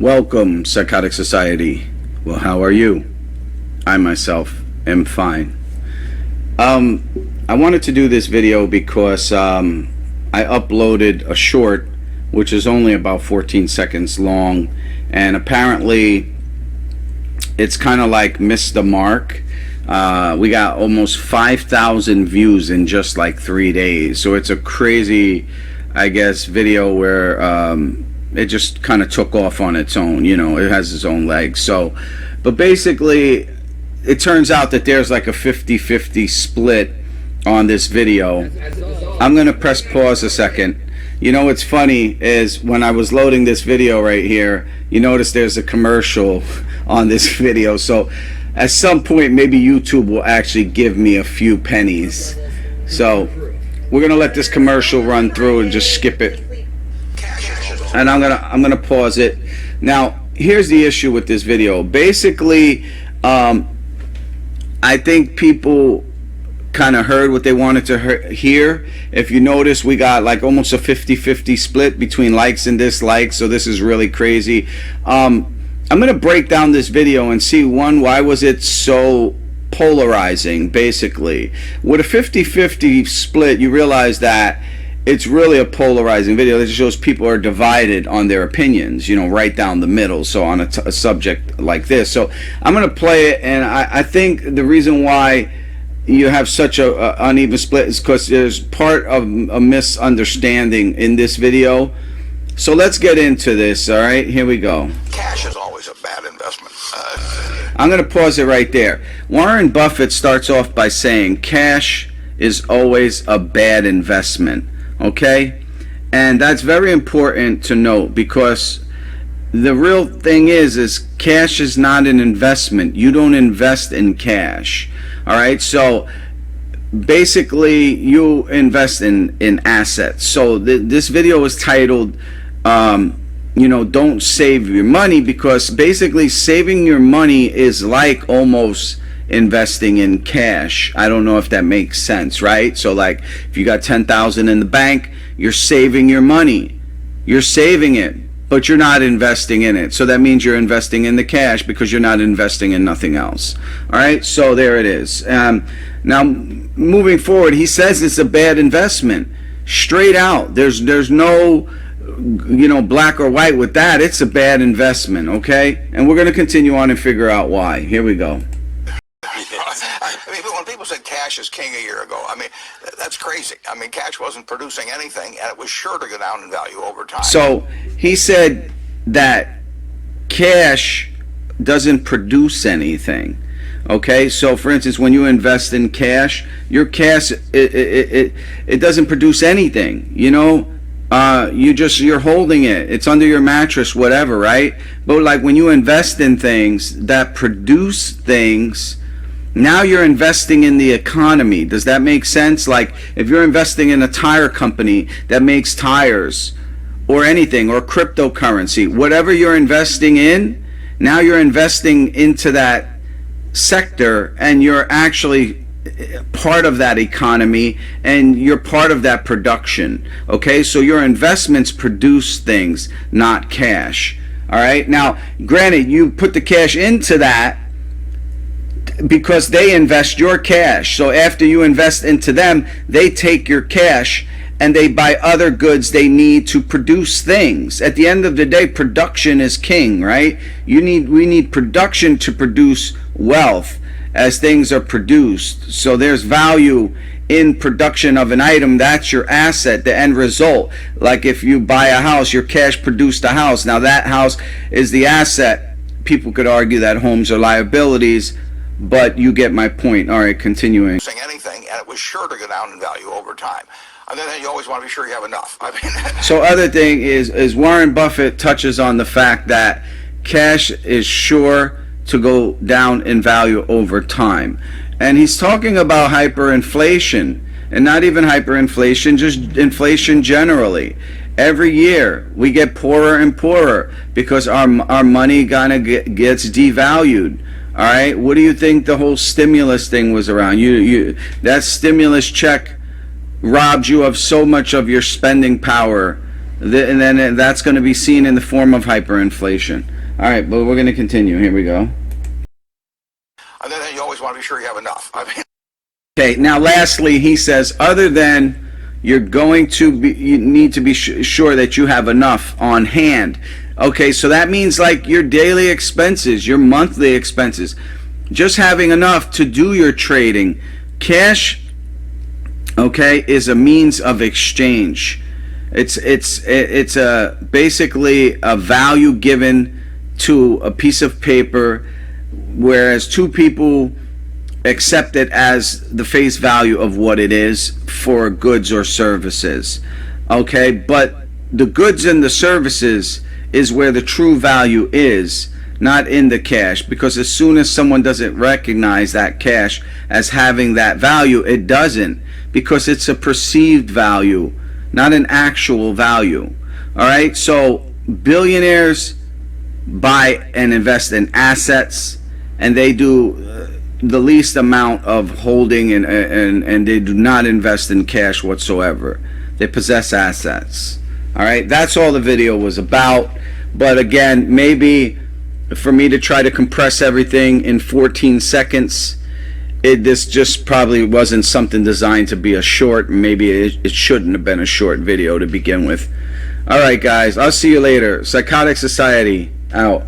Welcome, Sycotic Society. Well, how are you? I myself am fine. I wanted to do this video because I uploaded a short which is only about 14 seconds long, and apparently it's kind of like missed the mark. We got almost 5,000 views in just like 3 days, so it's a crazy, I guess, video where it just kind of took off on its own. You know, it has its own legs. So, but basically it turns out that there's like a 50-50 split on this video. I'm gonna press pause a second. You know what's funny is when I was loading this video right here, you notice there's a commercial on this video. So at some point maybe YouTube will actually give me a few pennies. So we're gonna let this commercial run through and just skip it. And I'm gonna pause it. Now here's the issue with this video. Basically, I think people kind of heard what they wanted to hear. If you notice, we got like almost a 50-50 split between likes and dislikes, so this is really crazy. I'm gonna break down this video and see, one, why was it so polarizing. Basically with a 50-50 split, you realize that it's really a polarizing video. It just shows people are divided on their opinions, you know, right down the middle. So on a subject like this, so I'm gonna play it, and I think the reason why you have such a uneven split is because there's part of a misunderstanding in this video. So let's get into this. All right, here we go. Cash is always a bad investment. I'm going to pause it right there. Warren Buffett starts off by saying cash is always a bad investment. Okay, and that's very important to note, because the real thing is cash is not an investment. You don't invest in cash. All right, so basically you invest in assets. So this video is titled you know, don't save your money, because basically saving your money is like almost investing in cash. I don't know if that makes sense, right? So like if you got 10,000 in the bank, you're saving your money. You're saving it, but you're not investing in it. So that means you're investing in the cash because you're not investing in nothing else. All right, so there it is. Now moving forward, he says it's a bad investment. Straight out. There's no, you know, black or white with that. It's a bad investment, okay? And we're going to continue on and figure out why. Here we go. I mean, when people said cash is king a year ago, I mean, that's crazy. I mean, cash wasn't producing anything, and it was sure to go down in value over time. So he said that cash doesn't produce anything. Okay, so for instance, when you invest in cash, your cash it doesn't produce anything. You know, you're holding it. It's under your mattress, whatever, right? But like when you invest in things that produce things, now you're investing in the economy. Does that make sense? Like if you're investing in a tire company that makes tires, or anything, or cryptocurrency, whatever you're investing in, now you're investing into that sector, and you're actually part of that economy, and you're part of that production. Okay, so your investments produce things, not cash. All right, now granted, you put the cash into that because they invest your cash. So after you invest into them, they take your cash and they buy other goods they need to produce things. At the end of the day, production is king, right? We need production to produce wealth as things are produced. So there's value in production of an item. That's your asset, the end result. Like if you buy a house, your cash produced a house. Now that house is the asset. People could argue that homes are liabilities, but you get my point. All right, continuing. Anything, and it was sure to go down in value over time. And then you always want to be sure you have enough. I mean, so other thing is Warren Buffett touches on the fact that cash is sure to go down in value over time. And he's talking about hyperinflation, and not even hyperinflation, just inflation generally. Every year we get poorer and poorer because our money kind of gets devalued. All right, what do you think the whole stimulus thing was around? That stimulus check robs you of so much of your spending power, and then that's going to be seen in the form of hyperinflation. All right, but we're going to continue. Here we go. And then you always want to be sure you have enough. I mean, Okay, now lastly, he says, other than you're going to be, you need to be sure that you have enough on hand. Okay, so that means like your daily expenses, your monthly expenses, just having enough to do your trading. Cash, okay, is a means of exchange. It's basically a value given to a piece of paper, whereas two people accept it as the face value of what it is for goods or services. Okay, but the goods and the services is where the true value is, not in the cash, because as soon as someone doesn't recognize that cash as having that value, it doesn't, because it's a perceived value, not an actual value. All right, so billionaires buy and invest in assets, and they do the least amount of holding, and they do not invest in cash whatsoever. They possess assets. All right, that's all the video was about. But again, maybe for me to try to compress everything in 14 seconds, this just probably wasn't something designed to be a short. Maybe it shouldn't have been a short video to begin with. All right, guys, I'll see you later. Sycotic Society out.